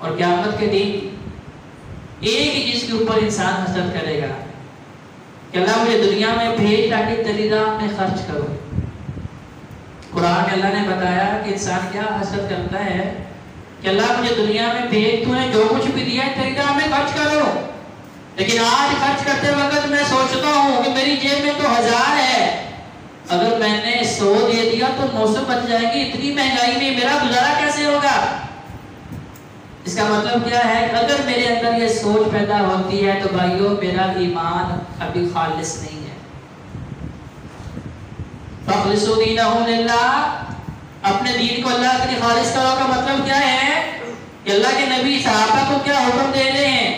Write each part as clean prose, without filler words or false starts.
اور قیامت کے دن ایک ہی چیز کے اوپر انسان حسد کرے گا کہ اللہ مجھے دنیا میں بھیج تاکہ تیری راہ میں خرچ کرو. قرآن میں اللہ نے بتایا کہ انسان کیا حسد کرتا ہے کہ اللہ مجھے دنیا میں بھیج، تو نے جو کچھ بھی دیا ہے تیری راہ میں خرچ کرو. لیکن آج خرچ کرتے وقت میں سوچتا ہوں کہ میری جیب میں تو 1000 ہے، اگر میں نے 100 دے دیا تو 900 بچ جائے گی. اتنی مہنگائی میں میرا گزارا کیسے ہوگا؟ اس کا مطلب کیا ہے کہ اگر میرے اندر یہ سوچ پیدا ہوتی ہے تو بھائیو میرا ایمان ابھی خالص نہیں ہے. فَخْلِصُوا دِينَهُمْ لِلَّهِ، اپنے دین کو اللہ کے لیے خالص کرو کا مطلب کیا ہے کہ اللہ کے نبی صحابہ کو کیا حکم دے رہے ہیں؟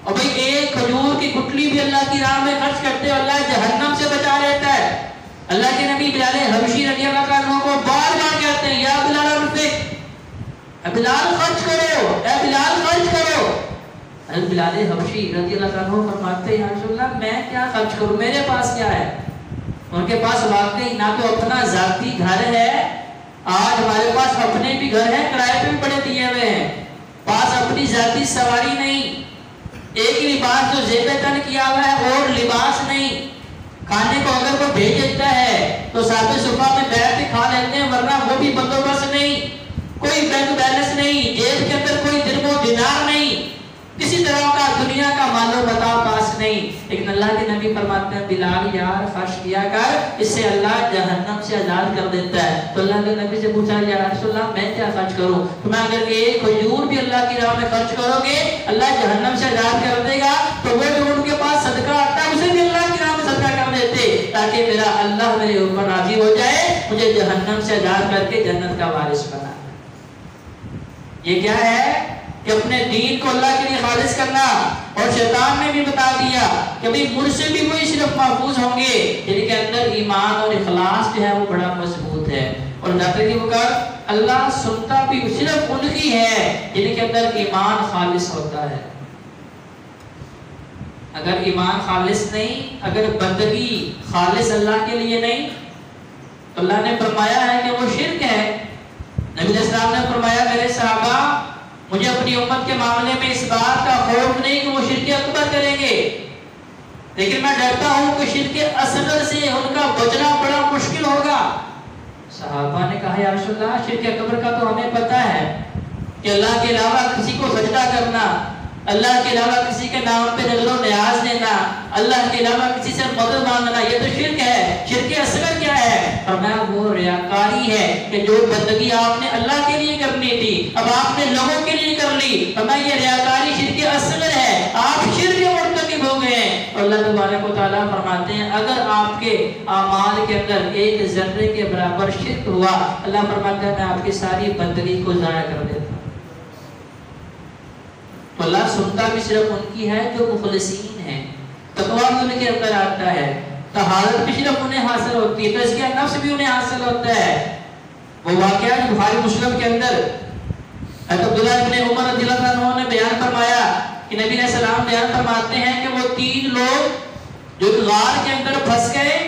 اور بھئی ایک کھجور کی گٹھلی بھی اللہ کی راہ میں خرچ کرتے ہو اللہ جہنم سے بچا لیتا ہے. اللہ کے نبی بلال حبشی رضی اللہ عنہ کو بار بار کہتے ہیں یا بلال انفق، اے بلال خرچ کرو، اے بلال خرچ کرو. حضرت بلال حبشی رضی اللہ عنہ فرماتے ہیں یا رسول اللہ میں کیا خرچ کروں، میرے پاس کیا ہے؟ ان کے پاس واقعی نہ تو اپنا ذاتی گھر ہے، آج ہمارے پاس اپنے بھی گھر ہیں کرائے پہ بھی بڑے دیے ہوئے ہیں، پاس اپنی ذاتی سواری نہیں، ایک لباس جو زیب تن کیا ہوا ہے اور لباس نہیں، کھانے کو اگر وہ بھیج دیتا ہے تو صاحب صبح میں بیٹھ کے کھا لیتے ہیں، ورنہ وہ بھی بندوبست نہیں، کوئی بینک بیلنس نہیں، جیب کے اندر کوئی درم و دینار نہیں، کسی طرح کا دنیا کا مال و متاع پاس نہیں. لیکن اللہ کے نبی فرماتے ہیں بلال یار خرچ کیا کر، اس سے اللہ جہنم سے آزاد کر دیتا ہے. تو اللہ کے نبی سے پوچھا یا رسول اللہ میں کیا خرچ کروں؟ تو میں اگر ایک کھجور بھی اللہ کی راہ میں خرچ کرو گے اللہ جہنم سے آزاد کر دے گا. تو وہ جو ان کے پاس صدقہ آتا ہے اسے بھی اللہ کی راہ میں صدقہ کر دیتے تاکہ میرا اللہ میرے اوپر راضی ہو جائے، مجھے جہنم سے آزاد کر کے جنت کا وارث بنا. یہ کیا ہے کہ اپنے دین کو اللہ کے لیے خالص کرنا. اور شیطان نے بھی بتا دیا کہ بھئی مجھ سے بھی وہی صرف محفوظ ہوں گے جن کے اندر ایمان اور اخلاص جو ہے وہ بڑا مضبوط ہے. اور ذاکر کی وقت اللہ سنتا بھی صرف ان کی ہے جن کے اندر ایمان خالص ہوتا ہے. اگر ایمان خالص نہیں، اگر بندگی خالص اللہ کے لیے نہیں تو اللہ نے فرمایا ہے کہ وہ شرک ہے. نبی علیہ السلام نے فرمایا میرے صحابہ مجھے اپنی امت کے معاملے میں اس بات کا خوف نہیں کہ وہ شرک اکبر کریں گے، لیکن میں ڈرتا ہوں کہ شرک اصغر سے ان کا بچنا بڑا مشکل ہوگا. صحابہ نے کہا یا رسول اللہ شرک اکبر کا تو ہمیں پتہ ہے کہ اللہ کے علاوہ کسی کو سجدہ کرنا، اللہ کے علاوہ کسی کے نام پہ نظر و نیاز دینا، اللہ کے علاوہ کسی سے مدد مانگنا، یہ تو شرک ہے. شرک اصغر کیا ہے؟ فرمایا وہ ریاکاری ہے کہ جو بندگی آپ نے اللہ کے لیے کرنی تھی اب آپ نے لوگوں کے لیے کر لی. فرمایا یہ ریاکاری شرک اصغر ہے، آپ شرک مرتکب ہو گئے ہیں. اور اللہ تبارک و تعالیٰ فرماتے ہیں اگر آپ کے اعمال کے اندر ایک ذرے کے برابر شرک ہوا اللہ فرماتا ہے میں آپ کی ساری بندگی کو ضائع کر دیتا ہوں. تو اللہ سنتا بھی صرف ان کی ہے جو مخلصین ہیں، تقویٰ بھی ان کے اندر آتا ہے، طہارت بھی صرف انہیں حاصل ہوتی ہے، تزکیہ نفس بھی انہیں حاصل ہوتا ہے. وہ واقعہ جو بخاری مسلم کے اندر حضرت عبداللہ ابن عمر رضی اللہ عنہ نے بیان فرمایا کہ نبی علیہ السلام بیان فرماتے ہیں کہ وہ 3 لوگ جو غار کے اندر پھنس گئے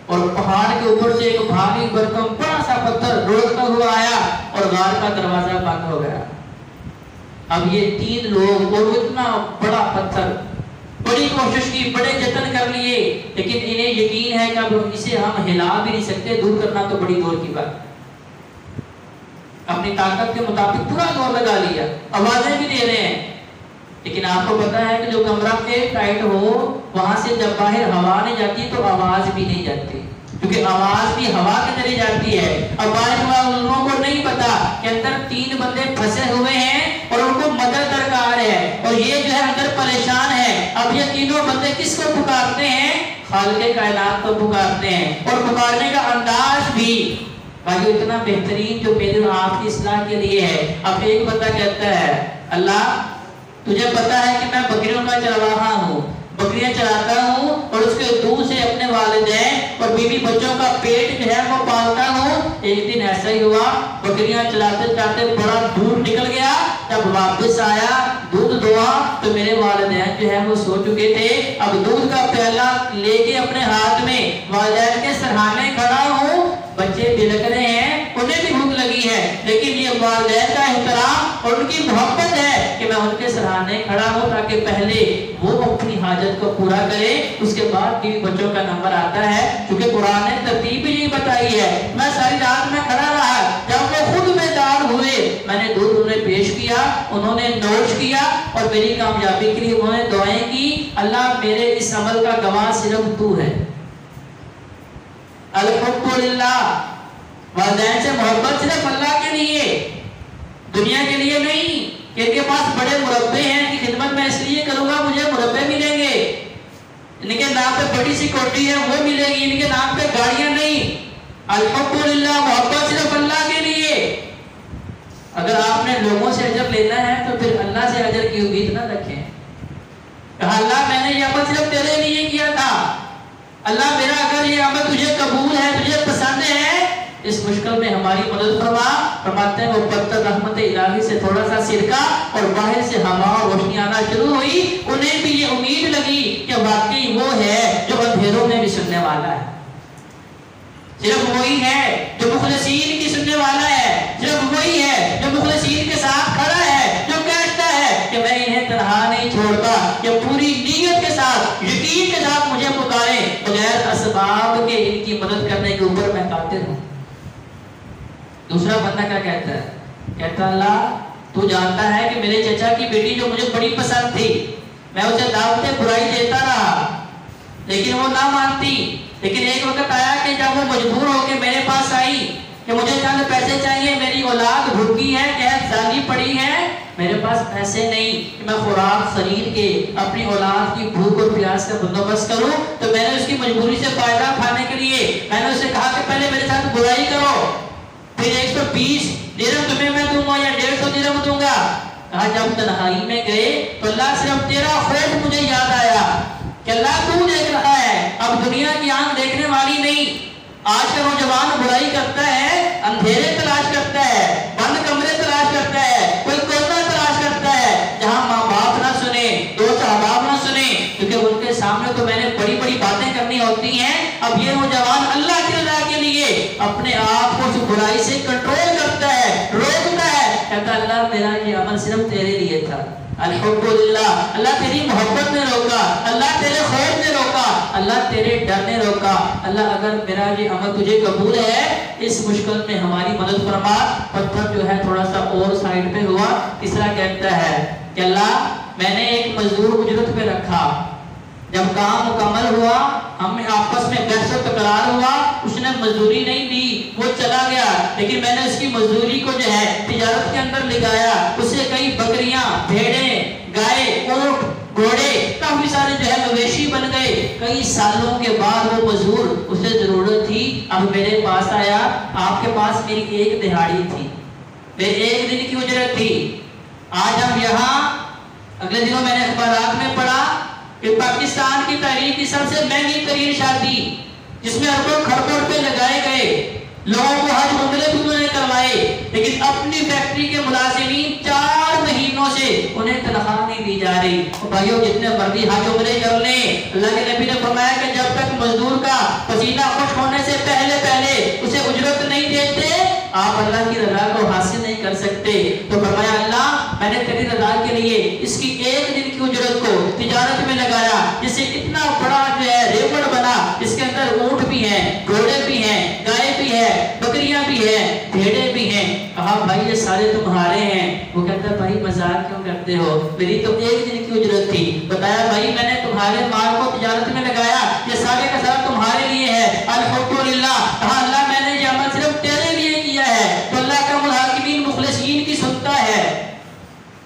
اور پہاڑ کے اوپر سے ایک بھاری بھرکم بڑا سا پتھر روڑتا ہوا آیا اور غار کا دروازہ بند ہو گیا. اب یہ 3 لوگ اور اتنا بڑا پتھر بڑی کوشش کی، بڑے جتن کر لیے، لیکن انہیں یقین ہے کہ اب اسے ہم ہلا بھی نہیں سکتے، دور کرنا تو بڑی دور کی بات. اپنی طاقت کے مطابق پورا زور لگا لیا، آوازیں بھی دے رہے ہیں، لیکن آپ کو پتا ہے کہ جو کمرہ ایئر ٹائٹ ہو وہاں سے جب باہر ہوا نہیں جاتی تو آواز بھی نہیں جاتی، کیونکہ آواز بھی ہوا کے ذریعے جاتی ہے. اب باہر والے لوگوں کو نہیں پتا کہ اندر 3 بندے پھنسے ہوئے ہیں اور ان کو مدد درکار ہے اور یہ جو ہے اندر پریشان ہے. اب یہ تینوں بندے کس کو پکارتے ہیں؟ خالق کائنات کو پکارتے ہیں. اور پکارنے کا انداز بھی بھائی اتنا بہترین جو میرے اور آپ کی اصلاح کے لیے ہے. اب ایک بندہ کہتا ہے اللہ تجھے پتا ہے کہ میں بکریوں کا چرواہا ہوں، بکریاں چراتا ہوں اور اس کے دودھ سے اپنے والدین اور بیوی بچوں کا پیٹ جو ہے وہ پالتا ہوں. ایک دن ایسا ہی ہوا بکریاں چلاتے چلاتے بڑا دودھ نکل گیا، جب واپس آیا دودھ دھوا تو میرے والدین جو ہے وہ سو چکے تھے. اب دودھ کا پیالہ لے کے اپنے ہاتھ میں والدین کے سرہانے کھڑا ہوں، بچے بلک رہے ہیں، انہیں بھی بھوک لگی ہے، لیکن یہ والدین کا احترام اور ان کی محبت ہے کہ میں ان کے سراہنے کھڑا ہوں تاکہ پہلے وہ اپنی حاجت کو پورا کرے، اس کے بعد بیوی بچوں کا نمبر آتا ہے، کیونکہ قرآن نے ترتیب بھی یہی بتائی ہے۔ میں ساری رات میں کھڑا رہا، جب وہ خود بیدار ہوئے میں نے دودھ انہیں پیش کیا، انہوں نے نوش کیا اور میری کامیابی کے لیے انہوں نے دعائیں کی۔ اللہ میرے اس عمل کا گواہ صرف تو ہے۔ الحب للہ، والدین سے محبت صرف اللہ کے لیے، دنیا کے لیے نہیں کہ ان کے پاس بڑے مربے ہیں، ان کی خدمت میں اس لیے کروں گا مجھے مربے ملیں گے، ان کے نام پہ بڑی سی کوٹھی ہے وہ ملے گی، ان کے نام پہ گاڑیاں نہیں۔ الحب للہ، محبت صرف اللہ کے لیے۔ اگر آپ نے لوگوں سے اجر لینا ہے تو پھر اللہ سے اجر کی امید نہ رکھیں۔ کہا اللہ میں نے یہ عمل صرف تیرے لیے کیا تھا، اللہ میرا اگر یہ عمل تجھے قبول ہے، تجھے پسند ہے، اس مشکل میں ہماری مدد فرما۔ فرماتے ہیں وہ پتھر رحمت الہی سے تھوڑا سا سرکا اور باہر سے ہوا اور روشنی آنا شروع ہوئی۔ انہیں بھی یہ امید لگی کہ واقعی وہ ہے جو اندھیروں میں بھی سننے والا ہے، صرف وہی ہے جو مخلصین کی سننے والا ہے، صرف وہی ہے جو مخلصین کے ساتھ کھڑا ہے، جو کہتا ہے کہ میں انہیں تنہا نہیں چھوڑتا، کہ پوری نیت کے ساتھ یقین کے ساتھ مجھے پکارے بغیر اسباب کے ان کی مدد کرنے کے اوپر میں قادر ہوں۔ دوسرا بندہ کیا کہتا ہے؟ کہتا اللہ تو جانتا ہے کہ میرے چچا کی بیٹی جو مجھے بڑی پسند تھی، میں اسے دعوت برائی دیتا رہا لیکن وہ نہ مانتی، لیکن ایک وقت آیا کہ جب وہ مجبور ہو کے میرے پاس آئی کہ مجھے چند پیسے چاہیے، میری اولاد بھوکی ہے، قحط سالی پڑی ہے، میرے پاس پیسے نہیں کہ میں خوراک خرید کے اپنی اولاد کی بھوک اور پیاس کا بندوبست کروں، تو میں نے اس کی مجبوری سے فائدہ اٹھانے کے لیے میں نے اسے کہا کہ پہلے میرے ساتھ برائی کرو، پھر 120 درہم تمہیں میں دوں گا یا 150 درہم دوں گا۔ کہا جب تنہائی میں گئے تو اللہ صرف تیرا خوف مجھے یاد آیا کہ اللہ تو دیکھ رہا ہے، اب دنیا کی آنکھ دیکھنے والی نہیں۔ آج کا نوجوان برائی کرتا ہے، اندھیرے تلاش کرتا ہے، بند کمرے تلاش کرتا ہے، کوئی کونا تلاش کرتا ہے جہاں ماں باپ نہ سنے، دوست احباب نہ سنے، کیونکہ ان کے سامنے تو میں نے بڑی بڑی باتیں کرنی ہوتی ہیں۔ اب یہ نوجوان اللہ کی رضا کے لیے اپنے آپ کو اس برائی سے کنٹرول کرتا ہے، روکتا ہے، کہتا اللہ میرا یہ عمل صرف تیرے لیے تھا۔ الحب للہ، اللہ تیری محبت نے روکا، اللہ تیرے خوف نے روکا، اللہ تیرے ڈر نے روکا۔ اللہ اگر میرا یہ عمل تجھے قبول ہے اس مشکل میں ہماری مدد فرما۔ پتھر جو ہے تھوڑا سا اور سائڈ پہ ہوا۔ تیسرا کہتا ہے کہ اللہ میں نے ایک مزدور اجرت پہ رکھا، جب کام مکمل ہوا ہم میں آپس میں بحث و تکرار ہوا، اس نے مزدوری نہیں دی، وہ چلا گیا، لیکن میں نے اس کی مزدوری کو جو ہے تجارت کے اندر لگایا، اسے کئی بکریاں، بھیڑیں، گائے، اونٹ، گھوڑے، کافی سارے جو ہے مویشی بن گئے۔ کئی سالوں کے بعد وہ مزدور، اسے ضرورت تھی، اب میرے پاس آیا، آپ کے پاس میری ایک دہاڑی تھی، میرے ایک دن کی اجرت تھی۔ آج ہم یہاں اگلے دنوں میں نے اخبارات میں پڑھا کہ پاکستان کی تاریخ کی سب سے مہنگی ترین شادی جس میں اربوں کھربوں روپے لگائے گئے، لوگوں کو حج عمرے بھی انہوں نے کروائے، لیکن اپنی فیکٹری کے ملازمین 4 مہینوں سے انہیں تنخواہ نہیں دی جا رہی۔ بھائیوں جتنے مرضی حج عمرے کر لیں، اللہ کے نبی نے فرمایا کہ جب تک مزدور کا پسینہ خشک ہونے سے پہلے اسے اجرت نہیں دیتے آپ اللہ کی رضا کو حاصل نہیں کر سکتے۔ تو فرمایا اللہ میں نے تیری رضا کے لیے اس کی ایک دن کی اجرت کو تجارت میں لگایا، جس سے اتنا بڑا جو ہے ریوڑ بنا، اس کے اندر اونٹ بھی ہیں، گھوڑے بھی ہیں، گائے بھی ہے، بکریاں بھی ہیں، بھیڑیں بھی ہیں۔ کہا بھائی یہ سارے تمہارے ہیں۔ وہ کہتا ہے بھائی مذاق کیوں کرتے ہو، میری تو ایک دن کی اجرت تھی۔ بتایا بھائی میں نے تمہارے مال کو تجارت میں لگایا، یہ سارے کا سارا تمہارے لیے ہے۔ الحب للہ، کہا اللہ میں نے یہ عمل صرف تیرے لیے کیا ہے۔ تو اللہ کا محاکمین مخلصین کی سنتا ہے،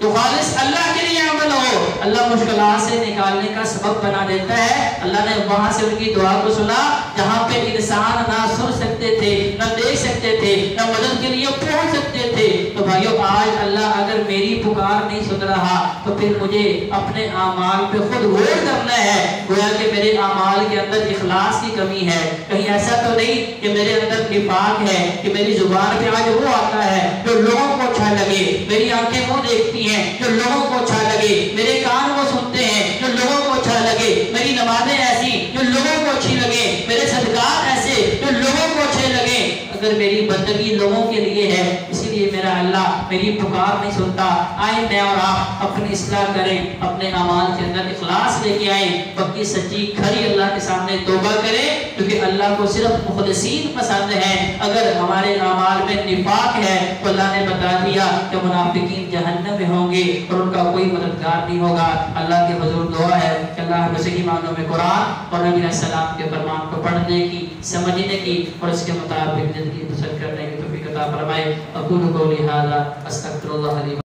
جو خالص اللہ کے لیے عمل ہو اللہ مشکلات سے نکالنے کا سبب بنا دیتا ہے۔ اللہ نے وہاں سے ان کی دعا کو سنا جہاں پہ انسان نہ سن سکتے تھے، نہ دیکھ سکتے تھے، نہ مدد کے لیے پہنچ سکتے تھے۔ تو بھائیو آج اللہ اگر میری پکار نہیں سن رہا تو پھر مجھے اپنے اعمال پہ خود غور کرنا ہے، گویا کہ میرے اعمال کے اندر اخلاص کی کمی ہے، کہیں ایسا تو نہیں کہ میرے اندر نفاق ہے، کہ میری زبان پہ آج وہ آتا ہے جو لوگوں کو اچھا لگے، میری آنکھیں وہ دیکھتی ہیں جو لوگوں کو اچھا لگے، میرے کان وہ سنتے ہیں جو لوگوں کو اچھا لگے، میری نمازیں ایسی جو لوگوں کو اچھی لگے، میرے صدقات ایسے جو لوگوں کو اچھے لگے۔ اگر میری بندگی لوگوں کے لیے ہے، اسی لیے میں میرا اللہ میری پکار نہیں سنتا، آئے میں اور آپ اپنی اصلاح کریں، اپنے اعمال کے اندر اخلاص لے کے آئیں، پکی سچی کھری اللہ کے سامنے توبہ کریں، کیونکہ اللہ کو صرف مخلصین پسند ہے۔ اگر ہمارے اعمال میں نفاق ہے تو اللہ نے بتا دیا کہ منافقین جہنم میں ہوں گے اور ان کا کوئی مددگار نہیں ہوگا۔ اللہ کے حضور دعا ہے کہ اللہ ہمیں صحیح معنوں میں قرآن اور نبی علیہ السلام کے فرمان کو پڑھنے کی، سمجھنے کی اور اس کے مطابق زندگی بسر کرنے کی توفیق عطا فرمائے۔ اقول قولی ھذا استغفر اللہ لی